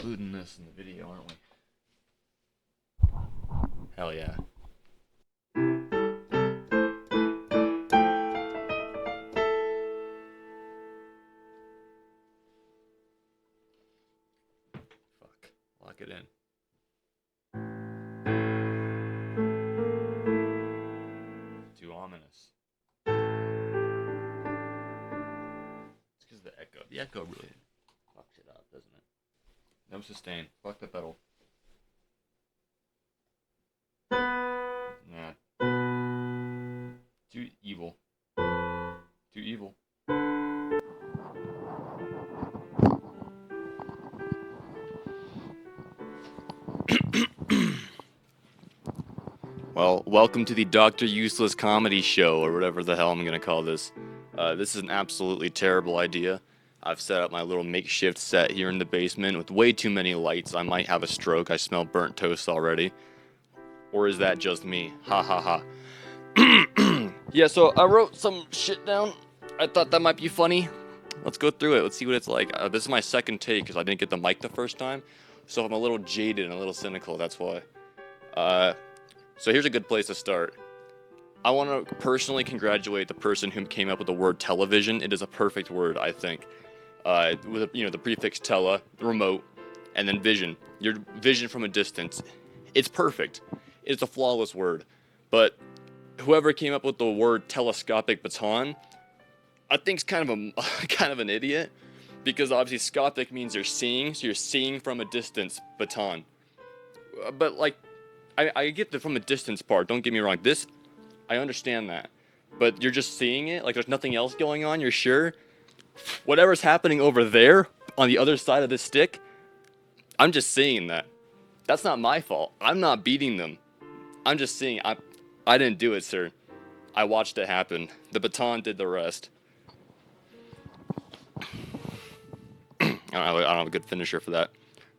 including this in the video, aren't we? Hell yeah. Fuck. Lock it in. Too ominous. It's because of the echo. The echo really fucks it up, doesn't it? No sustain. Fuck the pedal. Nah. Too evil. Too evil. Well, welcome to the Dr. Useless Comedy Show, or whatever the hell I'm going to call this. This is an absolutely terrible idea. I've set up my little makeshift set here in the basement with way too many lights. I might have a stroke. I smell burnt toast already. Or is that just me? Ha ha ha. Yeah, so I wrote some shit down. I thought that might be funny. Let's go through it. Let's see what it's like. This is my second take because I didn't get the mic the first time. So I'm a little jaded and a little cynical, that's why. So here's a good place to start. I want to personally congratulate the person who came up with the word television. It is a perfect word, I think. With the prefix tele, remote, and then vision. Your vision from a distance. It's perfect. It's a flawless word. But whoever came up with the word telescopic baton, I think's kind of an idiot, because obviously scopic means you're seeing, so you're seeing from a distance. Baton. But like, I get the from a distance part. Don't get me wrong. This, I understand that, but you're just seeing it. Like there's nothing else going on. You're sure. Whatever's happening over there on the other side of this stick, I'm just seeing that. That's not my fault. I'm not beating them. I'm just seeing. I didn't do it, sir. I watched it happen. The baton did the rest. I don't have a good finisher for that.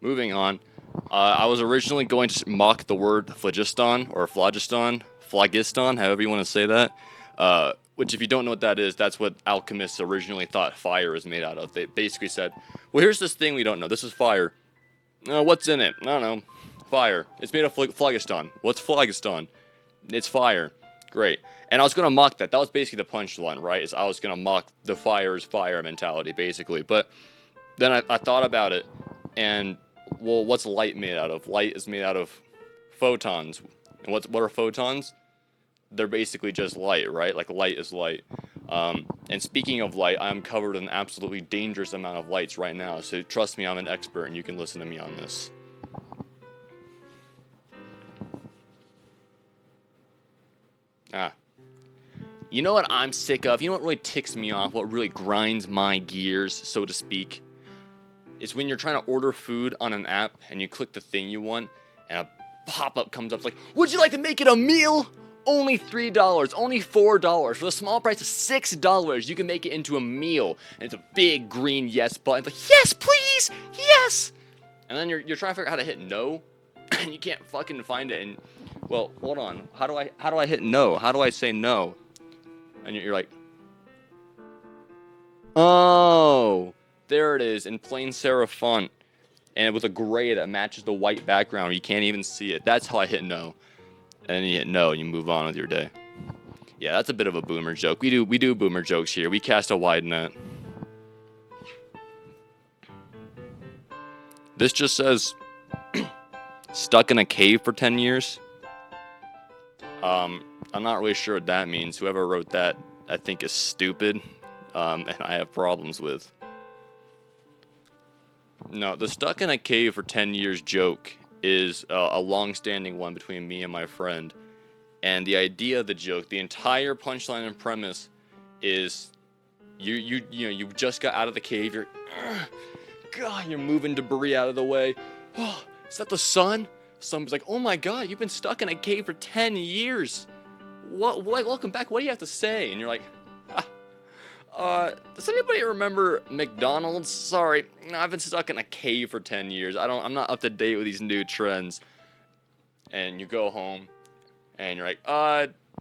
Moving on. I was originally going to mock the word phlogiston or phlogiston, however you want to say that. Which, if you don't know what that is, that's what alchemists originally thought fire was made out of. They basically said, well, here's this thing we don't know. This is fire. What's in it? I don't know. Fire. It's made of phlogiston. What's phlogiston? It's fire. Great. And I was going to mock that. That was basically the punchline, right? Is I was going to mock the fire is fire mentality, basically. But then I thought about it, and, well, what's light made out of? Light is made out of photons. And what are photons? They're basically just light, right? Like light is light. And speaking of light, I'm covered in an absolutely dangerous amount of lights right now. So trust me, I'm an expert, and you can listen to me on this. You know what I'm sick of? You know what really ticks me off? What really grinds my gears, so to speak? Is when you're trying to order food on an app and you click the thing you want, and a pop-up comes up like, would you like to make it a meal? Only $3, only $4. For the small price of $6, you can make it into a meal. And it's a big green yes button. It's like, yes, please, yes! And then you're trying to figure out how to hit no, and you can't fucking find it. And, well, hold on. How do I hit no? How do I say no? And you're like, oh, there it is in plain serif font, and with a gray that matches the white background. You can't even see it. That's how I hit no. And then you hit no, and you move on with your day. Yeah, that's a bit of a boomer joke. We do boomer jokes here. We cast a wide net. This just says, stuck in a cave for 10 years. I'm not really sure what that means. Whoever wrote that, I think, is stupid, and I have problems with. No, the stuck in a cave for 10 years joke is a long-standing one between me and my friend. And the idea of the joke, the entire punchline and premise is you just got out of the cave, you're moving debris out of the way. Oh, is that the sun? Someone's like, oh my god, you've been stuck in a cave for 10 years. What, welcome back, what do you have to say? And you're like, does anybody remember McDonald's? Sorry, I've been stuck in a cave for 10 years. I'm not up to date with these new trends. And you go home, and you're like,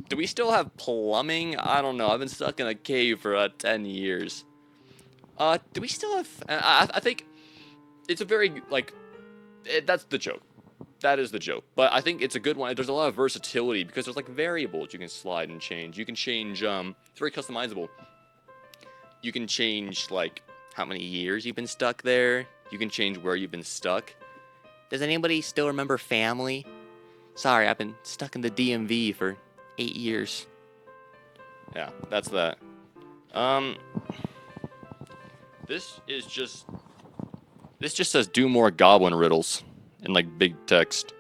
do we still have plumbing? I don't know, I've been stuck in a cave for 10 years. Do we still have, I think it's a very, like, That's the joke. That is the joke. But I think it's a good one. There's a lot of versatility because there's like variables you can slide and change. You can change. It's very customizable. You can change like how many years you've been stuck there. You can change where you've been stuck. Does anybody still remember family? Sorry, I've been stuck in the DMV for 8 years. Yeah, that's that. This just says do more goblin riddles in like big text.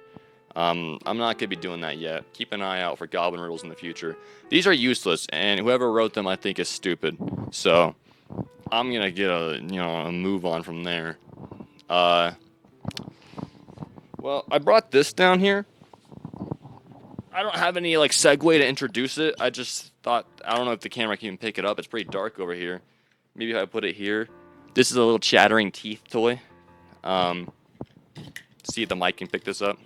I'm not gonna be doing that yet. Keep an eye out for goblin riddles in the future. These are useless, and whoever wrote them I think is stupid. So I'm gonna get a move on from there. Well, I brought this down here. I don't have any like segue to introduce it. I just thought, I don't know if the camera can even pick it up. It's pretty dark over here. Maybe if I put it here. This is a little chattering teeth toy. See if the mic can pick this up.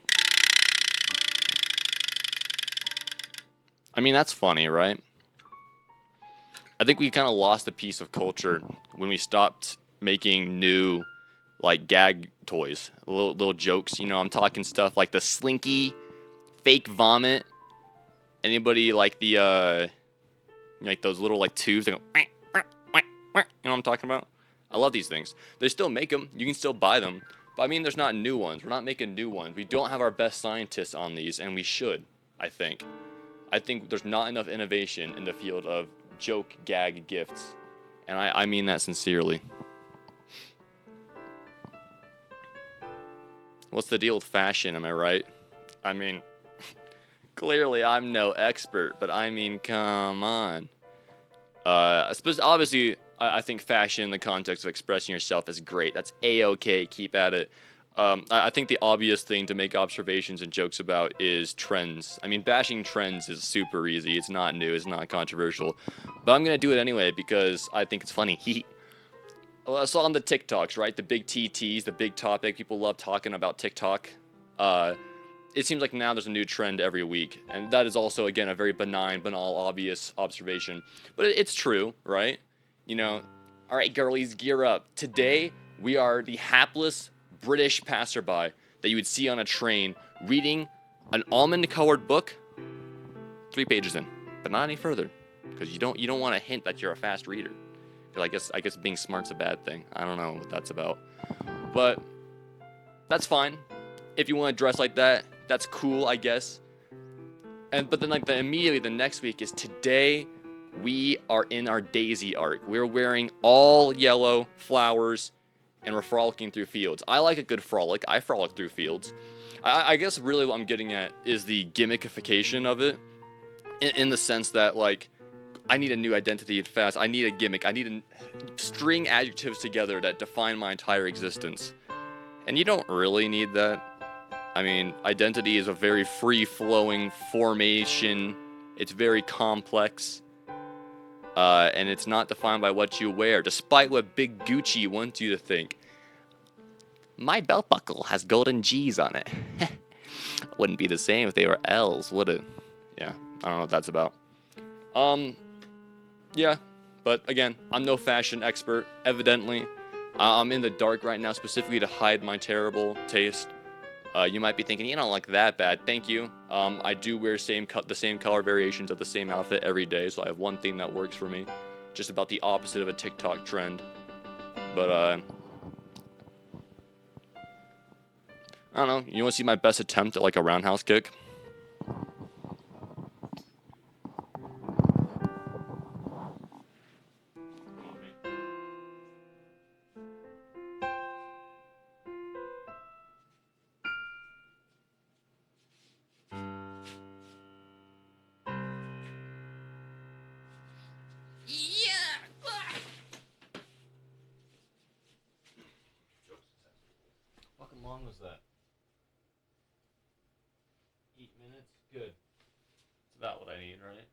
I mean, that's funny, right? I think we kind of lost a piece of culture when we stopped making new, like, gag toys. Little jokes, you know, I'm talking stuff like the Slinky, fake vomit. Anybody like the, like those little, like, tubes that go, you know what I'm talking about? I love these things. They still make them. You can still buy them. But, I mean, there's not new ones. We're not making new ones. We don't have our best scientists on these, and we should, I think. I think there's not enough innovation in the field of joke, gag, gifts. And I mean that sincerely. What's the deal with fashion, am I right? I mean, clearly I'm no expert, but I mean, come on. I suppose, obviously, I think fashion in the context of expressing yourself is great. That's A-okay, keep at it. I think the obvious thing to make observations and jokes about is trends. I mean, bashing trends is super easy. It's not new. It's not controversial. But I'm going to do it anyway because I think it's funny. So on the TikToks, right? The big TTs, the big topic. People love talking about TikTok. It seems like now there's a new trend every week. And that is also, again, a very benign, banal, obvious observation. But it's true, right? You know, all right, girlies, gear up. Today, we are the hapless British passerby that you would see on a train reading an almond-colored book 3 pages in, but not any further, because you don't want to hint that you're a fast reader. Because I guess being smart's a bad thing. I don't know what that's about, but that's fine. If you want to dress like that, that's cool, I guess. But then like immediately the next week is today. We are in our Daisy arc. We're wearing all yellow flowers. And we're frolicking through fields. I like a good frolic. I frolic through fields. I guess really what I'm getting at is the gimmickification of it. In the sense that, like, I need a new identity fast. I need a gimmick. I need to string adjectives together that define my entire existence. And you don't really need that. I mean, identity is a very free-flowing formation. It's very complex. And it's not defined by what you wear, despite what Big Gucci wants you to think. My belt buckle has golden G's on it. Wouldn't be the same if they were L's, would it? Yeah, I don't know what that's about. Yeah, but again, I'm no fashion expert, evidently. I'm in the dark right now, specifically to hide my terrible taste. You might be thinking, you don't look that bad. Thank you. I do wear the same color variations of the same outfit every day, so I have one thing that works for me. Just about the opposite of a TikTok trend. But, I don't know. You want to see my best attempt at, like, a roundhouse kick? How fucking long was that? 8 minutes? Good. It's about what I need, right?